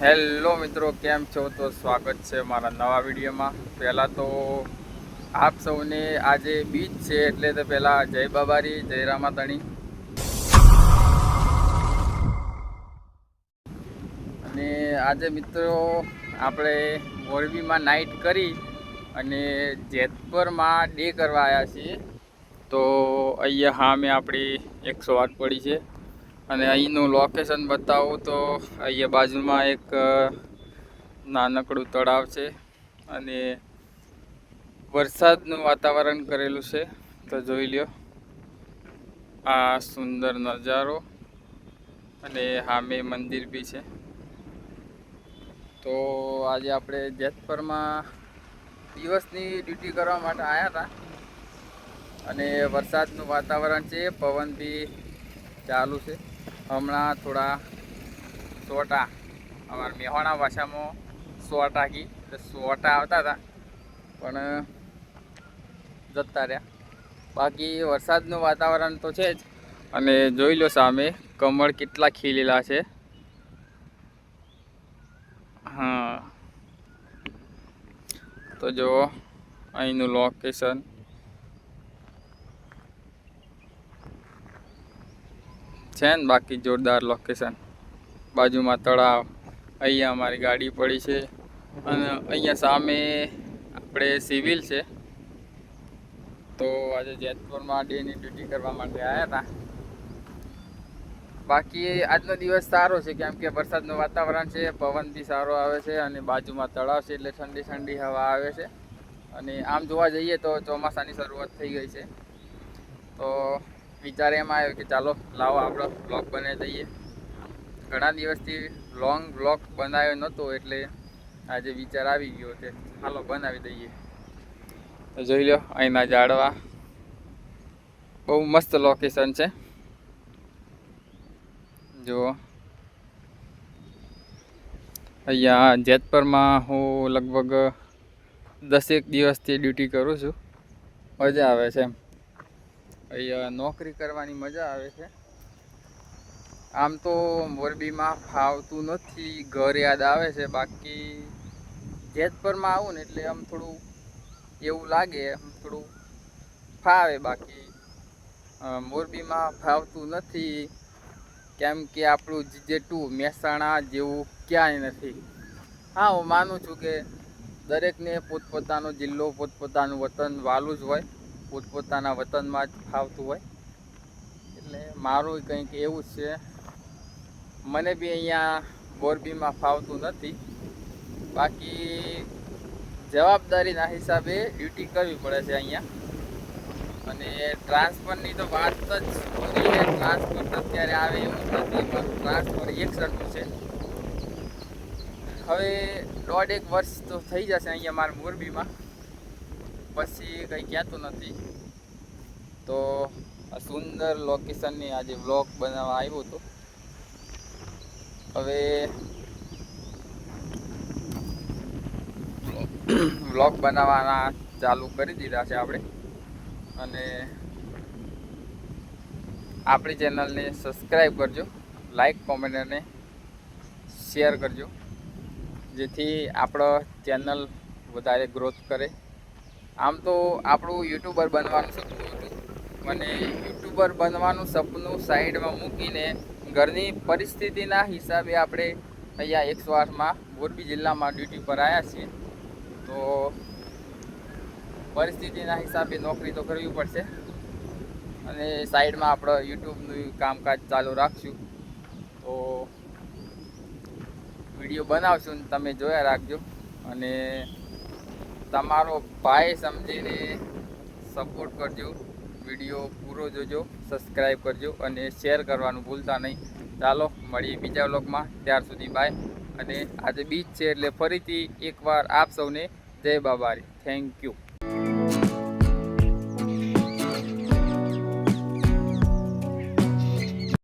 Hello મિત્રો, કેમ છો? તો સ્વાગત છે મારા નવા વિડીયોમાં. પહેલાં તો આપ સૌને આજે બીચ છે એટલે તો પહેલાં જય બાબારી, જય રામાધણી. અને આજે મિત્રો આપણે મોરબીમાં નાઇટ કરી અને જેતપરમાં ડે કરવા આવ્યા છીએ. તો અહીંયા સામે આપણી 108 પડી છે અને અહીંનું લોકેશન બતાવું તો અહીંયા બાજુમાં એક નાનકડું તળાવ છે અને વરસાદનું વાતાવરણ કરેલું છે. તો જોઈ લ્યો આ સુંદર નજારો અને સામે મંદિર બી છે. તો આજે આપણે જેતપરમાં દિવસની ડ્યુટી કરવા માટે આવ્યા હતા અને વરસાદનું વાતાવરણ છે, પવન બી ચાલુ છે. હમણાં થોડા સોટા, અમારા મેહોણા ભાષામાં સોટા કી સોટા આવતા હતા પણ જતા રહ્યા. બાકી વરસાદનું વાતાવરણ તો છે જ. અને જોઈ લો સામે કમળ કેટલા ખીલેલા છે. હા, તો જો અહીંનું લોકેશન છે ને, બાકી જોરદાર લોકેશન. બાજુમાં તળાવ, અહીંયા અમારી ગાડી પડી છે અને અહીંયા સામે આપણે સિવિલ છે. તો આજે જેતપુરમાં ડેની ડ્યુટી કરવા માટે આવ્યા હતા. બાકી આજનો દિવસ સારો છે કેમ કે વરસાદનું વાતાવરણ છે, પવન બી સારો આવે છે અને બાજુમાં તળાવ છે એટલે ઠંડી ઠંડી હવા આવે છે. અને આમ જોવા જઈએ તો ચોમાસાની શરૂઆત થઈ ગઈ છે. તો વિચાર એમ આવ્યો કે ચાલો લાવો આપણો બ્લોગ બનાવી દઈએ. ઘણા દિવસથી લોંગ બ્લોગ બનાવ્યો નહોતો એટલે આજે વિચાર આવી ગયો કે ચાલો બનાવી દઈએ. તો જોઈ લો અહીંના ઝાડવા, બહુ મસ્ત લોકેશન છે. જો અહીંયા જેતપરમાં હું લગભગ 10 દિવસથી ડ્યુટી કરું છું. મજા આવે છે એમ. અહીંયા નોકરી કરવાની મજા આવે છે. આમ તો મોરબીમાં ફાવતું નથી, ઘર યાદ આવે છે. બાકી જેતપરમાં આવું ને એટલે આમ થોડું એવું લાગે, આમ થોડું ફાવે. બાકી મોરબીમાં ફાવતું નથી કેમ કે આપણું G2 મહેસાણા જેવું ક્યાંય નથી. હા, હું માનું છું કે દરેકને પોતપોતાનો જિલ્લો, પોતપોતાનું વતન વાલું જ હોય, પોતપોતાના વતનમાં જ ફાવતું હોય. એટલે મારું કંઈક એવું જ છે. મને બી અહીંયા મોરબીમાં ફાવતું નથી. બાકી જવાબદારીના હિસાબે ડ્યુટી કરવી પડે છે અહીંયા. અને ટ્રાન્સફરની તો વાત જ પૂરી છે. ટ્રાન્સફર અત્યારે આવે એવું નથી, પણ ટ્રાન્સફર એક સરખું છે. હવે 1.5 વર્ષ તો થઈ જશે અહીંયા મારા મોરબીમાં, પછી કંઈ કહેતું નથી. તો આ સુંદર લોકેશનની આજે વ્લોગ બનાવવા આવ્યો હતો. હવે વ્લોગ બનાવવાના ચાલુ કરી દીધા છે આપણે. અને આપણી ચેનલને સબસ્ક્રાઈબ કરજો, લાઈક, કોમેન્ટ અને શેર કરજો, જેથી આપણો ચેનલ વધારે ગ્રોથ કરે. આમ તો આપણું યુટ્યુબર બનવાનું સપનું હતું. મને યુટ્યુબર બનવાનું સપનું સાઈડમાં મૂકીને ઘરની પરિસ્થિતિના હિસાબે આપણે અહીંયા 108માં મોરબી જિલ્લામાં ડ્યુટી પર આવ્યા છીએ. તો પરિસ્થિતિના હિસાબે નોકરી તો કરવી પડશે અને સાઈડમાં આપણે યુટ્યુબનું કામકાજ ચાલુ રાખશું. તો વિડીયો બનાવશું ને તમે જોયા રાખજો અને તમારો ભાઈ સમજીને સપોર્ટ કરજો. વિડીયો પૂરો જોજો, સબસ્ક્રાઈબ કરજો અને શેર કરવાનું ભૂલતા નહીં. ચાલો મળીએ બીજા વ્લોગમાં. ત્યાર સુધી બાય. અને આજે બીચ છે એટલે ફરીથી એકવાર આપ સૌને જય બાબારી. Thank you.